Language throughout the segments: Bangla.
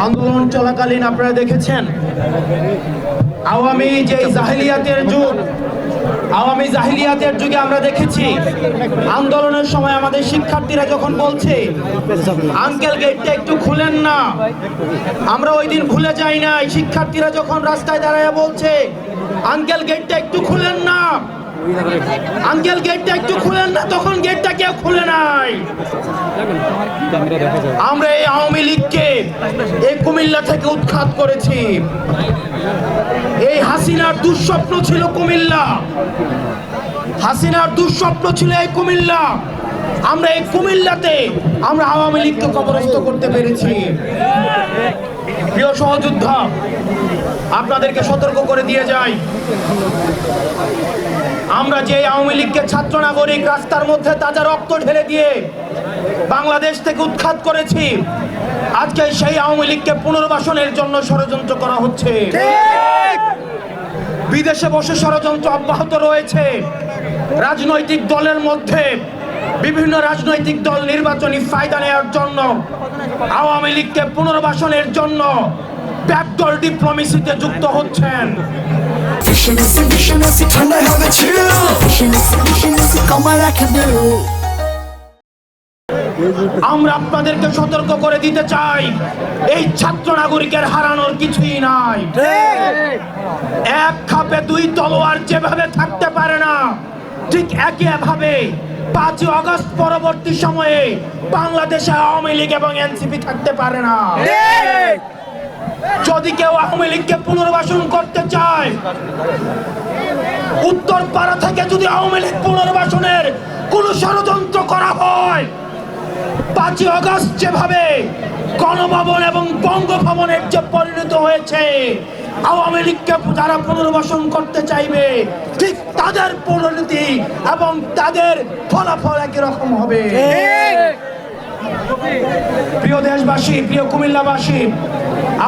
আন্দোলন চলাকালীন আপনারা দেখেছেন আওয়ামী জাহিলিয়াতের যুগে আমরা দেখেছি আন্দোলনের সময় আমাদের শিক্ষার্থীরা যখন বলছে আঙ্কেল গেটটা একটু খুলেন না, আমরা ওই দিন ভুলে যাই না। শিক্ষার্থীরা যখন রাস্তায় দাঁড়ায় বলছে আঙ্কেল গেটটা একটু খুলেন না, আঙ্কেল গেটটা একটু খুলেন না, তখন গেটটা কেউ খুলে নাই। আমরা এই আওয়ামী লীগকে এই কুমিল্লা থেকে উৎখাত করেছি। এই হাসিনার দুঃস্বপ্ন ছিল কুমিল্লা, হাসিনার দুঃস্বপ্ন ছিল এই কুমিল্লা। আমরা এই কুমিল্লাতে আমরা আওয়ামী লীগকে কবরস্থ করতে পেরেছি। প্রিয় সহযোদ্ধা, আপনাদেরকে সতর্ক করে দিয়ে যাই, আমরা যে আওয়ামী লীগকে ছাত্র নাগরিক রাস্তার মধ্যে তাজা রক্ত ঢেলে দিয়ে বাংলাদেশ থেকে উৎখাত করেছি, আজকে সেই আওয়ামী লীগকে পুনর্বাসনের জন্য ষড়যন্ত্র করা হচ্ছে। বিদেশে বসে ষড়যন্ত্র অব্যাহত রয়েছে। রাজনৈতিক দলের মধ্যে বিভিন্ন রাজনৈতিক দল নির্বাচনী ফায়দা নেওয়ার জন্য আওয়ামী লীগকে পুনর্বাসনের জন্য ব্যাকডোর ডিপ্লোমেসিতে যুক্ত হচ্ছেন। আমরা আপনাদেরকে সতর্ক করে দিতে চাই, এই ছাত্র নাগরিকের হারানোর কিছুই নাই। এক খাপে দুই তলোয়ার যেভাবে থাকতে পারে না, ঠিক একইভাবে 5 আগস্ট পরবর্তী সময়ে বাংলাদেশে আওয়ামী লীগ এবং এনসিপি থাকতে পারে না। যদি কেউ আওয়ামী লীগকে পুনর্বাসন করতে চায়, উত্তরপাড়া থেকে যদি আওয়ামী লীগ পুনর্বাসনের কোন ষড়যন্ত্র করা হয়, 5 আগস্ট যেভাবে গণভবন এবং বঙ্গভবনের যে পরিণত হয়েছে, আওয়ামী লীগকে যারা পুনর্বাসন করতে চাইবে ঠিক তাদের পরিণতি এবং তাদের ফলাফল একই রকম হবে। প্রিয় দেশবাসী, প্রিয় কুমিল্লাবাসী,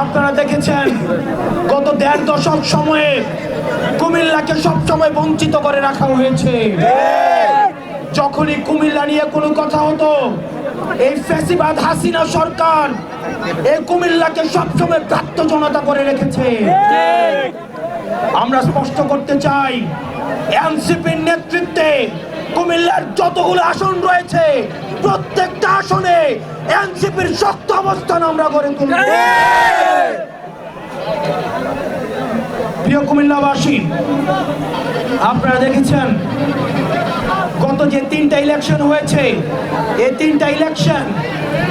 আপনারা দেখেছেন গত 1.5 দশক সময়ে কুমিল্লাকে সবসময় বঞ্চিত করে রাখা হয়েছে। যখনই কুমিল্লা নিয়ে কোনো কথা হতো, এই ফ্যাসিবাদ হাসিনা সরকার এই কুমিল্লাকে সবসময় প্রাত্যজনতা করে রেখেছে। আমরা স্পষ্ট করতে চাই, এনসিপির নেতৃত্বে কুমিল্লার যতগুলো আসন রয়েছে, প্রত্যেকটা আসনে এনসিপির শক্ত অবস্থান আমরা গড়ে তুলব। প্রিয় কুমিল্লাবাসী, আপনারা দেখেছেন গত যে 3টা ইলেকশন হয়েছে, এই 3টা ইলেকশন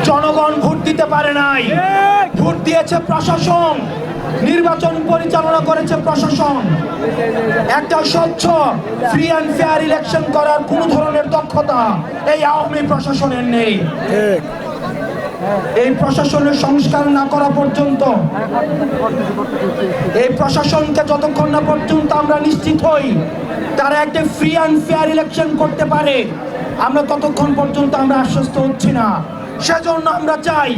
জনগণ ভোট দিতে পারে নাই। ভোট দিয়েছে প্রশাসন, নির্বাচন পরিচালনা করেছে প্রশাসন। একটা স্বচ্ছ ফ্রি অ্যান্ড ফেয়ার ইলেকশন করার কোন ধরনের দক্ষতা এই আওয়ামী প্রশাসনের নেই। এই প্রশাসনের সংস্কার না করা পর্যন্ত, এই প্রশাসনকে যতক্ষণ না পর্যন্ত আমরা নিশ্চিত হই তারা একটা ফ্রি অ্যান্ড ফেয়ার ইলেকশন করতে পারে, আমরা ততক্ষণ পর্যন্ত আমরা আশ্বস্ত হচ্ছি না। সেজন্য আমরা চাই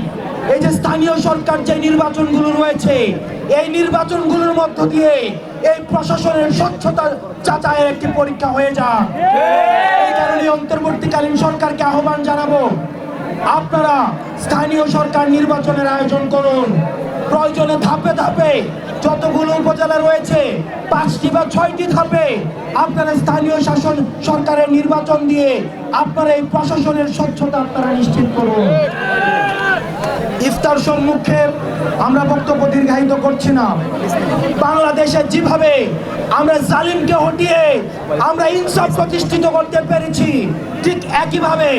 এই যে স্থানীয় সরকার যে নির্বাচনগুলো রয়েছে, এই নির্বাচনগুলোর মধ্য দিয়ে এই প্রশাসনের স্বচ্ছতা যাচাইয়ের একটি পরীক্ষা হয়ে যাক। এই কারণে অন্তর্বর্তীকালীন সরকারকে আহ্বান জানাবো, আপনারা স্থানীয় সরকার নির্বাচনের আয়োজন করুন। প্রয়োজনে ধাপে ধাপে যতগুলো উপজেলা রয়েছে 5টি বা 6টি ধাপে আপনারা স্থানীয় শাসন সরকারের নির্বাচন দিয়ে আপনারা এই প্রশাসনের স্বচ্ছতা আপনারা নিশ্চিত করুন। ইফতার সম্মুখে আমরা বক্তব্য দীর্ঘায়িত করছি না। বাংলাদেশে যেভাবে আমরা জালিমকে হটিয়ে আমরা ইনসাফ প্রতিষ্ঠিত করতে পেরেছি, ঠিক একইভাবে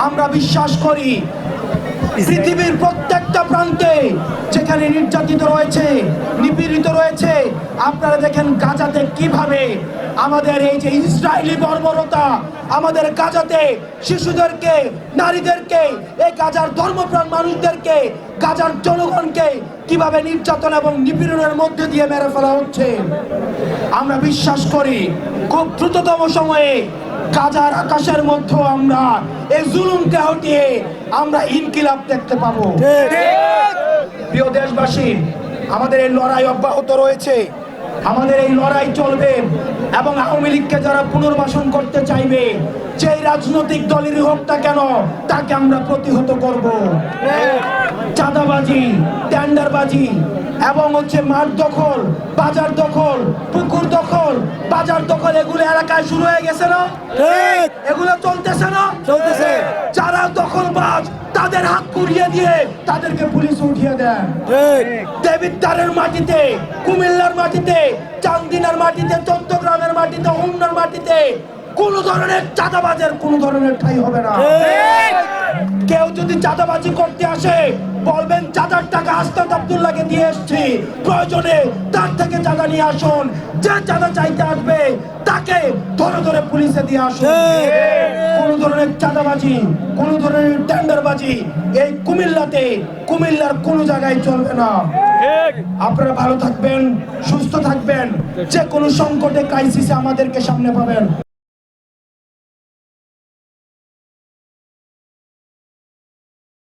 আমরা বিশ্বাস করি পৃথিবীর প্রত্যেকটা প্রান্তে যেখানে নির্যাতিত রয়েছে, নিপীড়িত রয়েছে, আপনারা দেখেন গাজাতে কিভাবে আমাদের এই যে ইসরায়েলি বর্বরতা আমাদের গাজাতে শিশুদেরকে, নারীদেরকে, এই গাজার ধর্মপ্রাণ মানুষদেরকে, গাজার জনগণকে কিভাবে নির্যাতন এবং নিপীড়নের মধ্যে দিয়ে মেরে ফেলা হচ্ছে। আমরা বিশ্বাস করি খুব দ্রুততম সময়ে গাজার আকাশের মধ্যে আমরা এই জুলুমকে হটিয়ে আমরা ইনকিলাব দেখতে পাবো। প্রিয় দেশবাসী, আমাদের এই লড়াই অব্যাহত রয়েছে, আমাদের এই লড়াই চলবে এবং আওয়ামী লীগকে যারা পুনর্বাসন করতে চাইবে, যেই রাজনৈতিক দলেরই হোক না কেন, তাকে আমরা প্রতিহত করব। চাঁদাবাজি, টেন্ডার টেন্ডারবাজি এবং হচ্ছে মাঠ দখল, বাজার দখল, পুকুর দখল, বাজার দখল, এগুলো এলাকায় শুরু হয়ে গেছে না? এগুলো চলতেছে না? চলতেছে। যারা দখলবাজ তাদের হাত কুড়িয়ে দিয়ে তাদেরকে পুলিশ উঠিয়ে দেন। দেবিদ্বারের মাটিতে, কুমিল্লার মাটিতে, চান্দিনার মাটিতে, চট্টগ্রামের মাটিতে, হোমনার মাটিতে কোন ধরনের চাঁদাবাজের কোন ধরনের ঠাঁই হবে না। কেউ যদি চাঁদাবাজি করতে আসে বলবেন চাঁদার টাকা আস্তাদ আব্দুল্লাহকে দিয়ে এসছি, প্রয়োজনে তার থেকে চাঁদা নিয়ে আসুন। যে চাঁদা চাইতে আসবে তাকে ধরে ধরে পুলিশে দিয়ে আসুন। কোন ধরনের চাঁদাবাজি, কোন ধরনের টেন্ডারবাজি এই কুমিল্লার কোন জায়গায় চলবে না। আপনারা ভালো থাকবেন, সুস্থ থাকবেন। যে কোনো সংকটে, ক্রাইসিসে আমাদেরকে সামনে পাবেন।